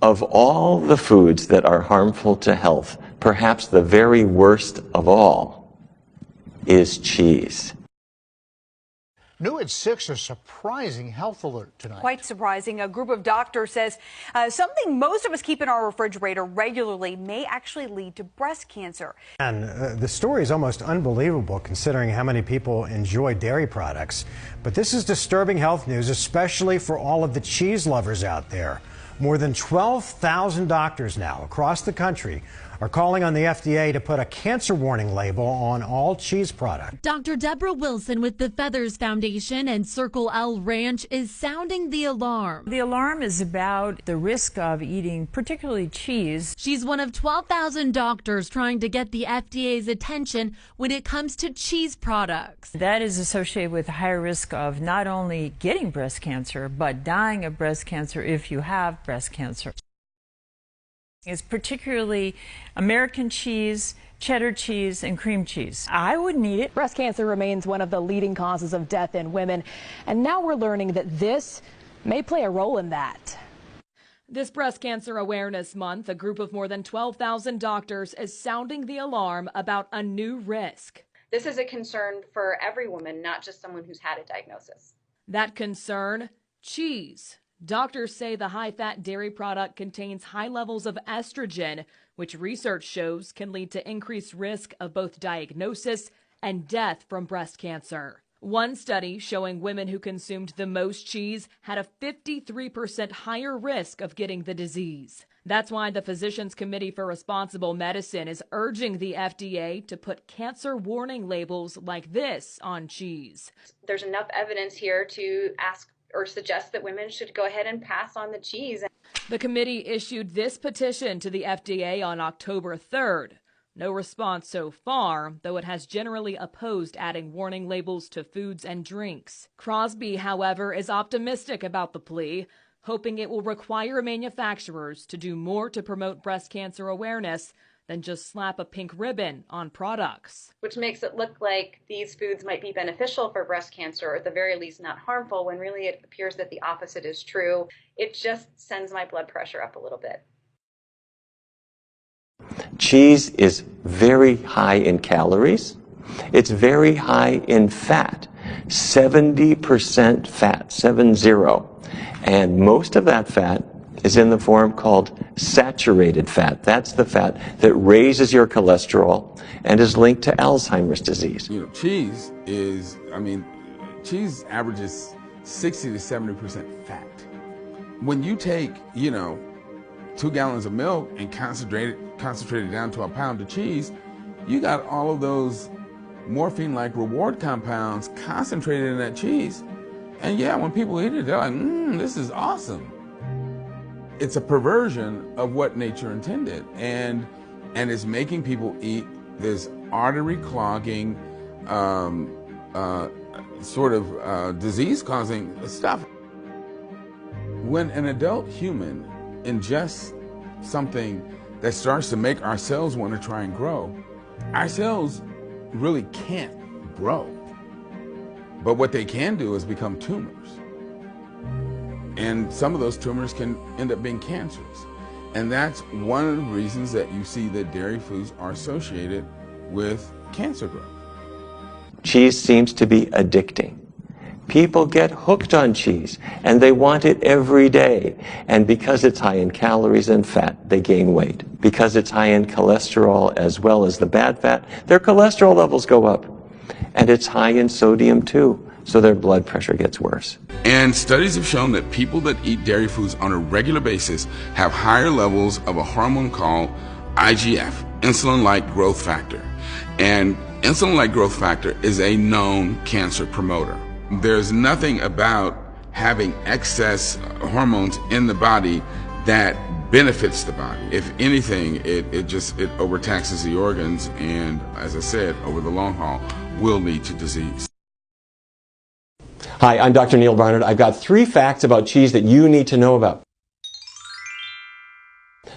Of all the foods that are harmful to health, perhaps the very worst of all is cheese. New at 6, a surprising health alert tonight. Quite surprising. A group of doctors says something most of us keep in our refrigerator regularly may actually lead to breast cancer. And the story is almost unbelievable considering how many people enjoy dairy products. But this is disturbing health news, especially for all of the cheese lovers out there. More than 12,000 doctors now across the country are calling on the FDA to put a cancer warning label on all cheese products. Dr. Deborah Wilson with the Feathers Foundation and Circle L Ranch is sounding the alarm. The alarm is about the risk of eating particularly cheese. She's one of 12,000 doctors trying to get the FDA's attention when it comes to cheese products. That is associated with a higher risk of not only getting breast cancer, but dying of breast cancer if you have breast cancer. It's particularly American cheese, cheddar cheese, and cream cheese. I wouldn't eat it. Breast cancer remains one of the leading causes of death in women, and now we're learning that this may play a role in that. This Breast Cancer Awareness Month, a group of more than 12,000 doctors is sounding the alarm about a new risk. This is a concern for every woman, not just someone who's had a diagnosis. That concern, cheese. Doctors say the high-fat dairy product contains high levels of estrogen, which research shows can lead to increased risk of both diagnosis and death from breast cancer. One study showing women who consumed the most cheese had a 53% higher risk of getting the disease. That's why the Physicians Committee for Responsible Medicine is urging the FDA to put cancer warning labels like this on cheese. There's enough evidence here to ask or suggest that women should go ahead and pass on the cheese. The committee issued this petition to the FDA on October 3rd. No response so far, though it has generally opposed adding warning labels to foods and drinks. Crosby, however, is optimistic about the plea, hoping it will require manufacturers to do more to promote breast cancer awareness than just slap a pink ribbon on products. Which makes it look like these foods might be beneficial for breast cancer, or at the very least not harmful, when really it appears that the opposite is true. It just sends my blood pressure up a little bit. Cheese is very high in calories. It's very high in fat, 70% fat, 70. And most of that fat is in the form called saturated fat. That's the fat that raises your cholesterol and is linked to Alzheimer's disease. You know, cheese averages 60 to 70% fat. When you take, 2 gallons of milk and concentrate it down to a pound of cheese, you got all of those morphine-like reward compounds concentrated in that cheese. And yeah, when people eat it, they're like, this is awesome. It's a perversion of what nature intended, and it's making people eat this artery clogging, disease-causing stuff. When an adult human ingests something that starts to make our cells want to try and grow, our cells really can't grow. But what they can do is become tumors. And some of those tumors can end up being cancers. And that's one of the reasons that you see that dairy foods are associated with cancer growth. Cheese seems to be addicting. People get hooked on cheese, and they want it every day. And because it's high in calories and fat, they gain weight. Because it's high in cholesterol as well as the bad fat, their cholesterol levels go up. And it's high in sodium too, so their blood pressure gets worse. And studies have shown that people that eat dairy foods on a regular basis have higher levels of a hormone called IGF, insulin-like growth factor. And insulin-like growth factor is a known cancer promoter. There's nothing about having excess hormones in the body that benefits the body. If anything, it overtaxes the organs, and as I said, over the long haul, will lead to disease. Hi, I'm Dr. Neil Barnard. I've got 3 facts about cheese that you need to know about.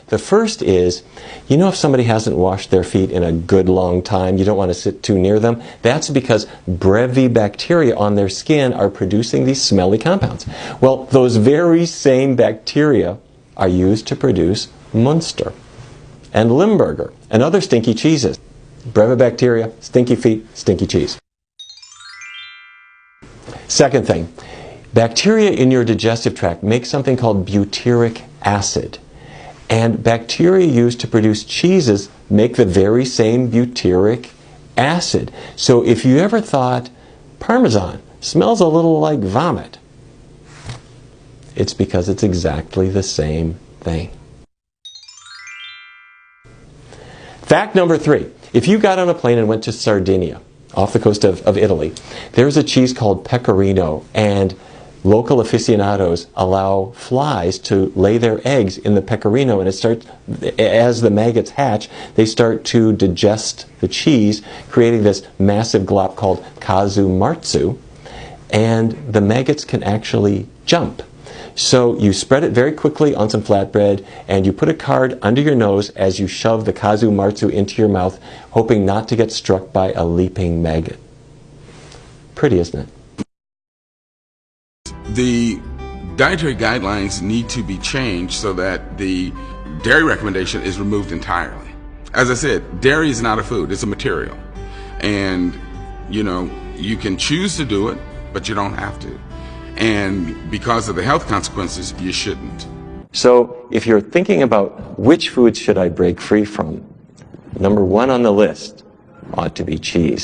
The first is, if somebody hasn't washed their feet in a good long time, you don't want to sit too near them. That's because brevibacteria on their skin are producing these smelly compounds. Well, those very same bacteria are used to produce Munster and Limburger and other stinky cheeses. Brevibacteria, stinky feet, stinky cheese. Second thing, bacteria in your digestive tract make something called butyric acid. And bacteria used to produce cheeses make the very same butyric acid. So if you ever thought Parmesan smells a little like vomit, it's because it's exactly the same thing. Fact number 3. If you got on a plane and went to Sardinia, off the coast of Italy, there's a cheese called pecorino, and local aficionados allow flies to lay their eggs in the pecorino, and it starts, as the maggots hatch, they start to digest the cheese, creating this massive glop called casu marzu, and the maggots can actually jump. So you spread it very quickly on some flatbread, and you put a card under your nose as you shove the casu marzu into your mouth, hoping not to get struck by a leaping maggot. Pretty, isn't it? The dietary guidelines need to be changed so that the dairy recommendation is removed entirely. As I said, dairy is not a food, it's a material. And, you know, you can choose to do it, but you don't have to. And because of the health consequences, you shouldn't. So if you're thinking about which foods should I break free from, number 1 on the list ought to be cheese.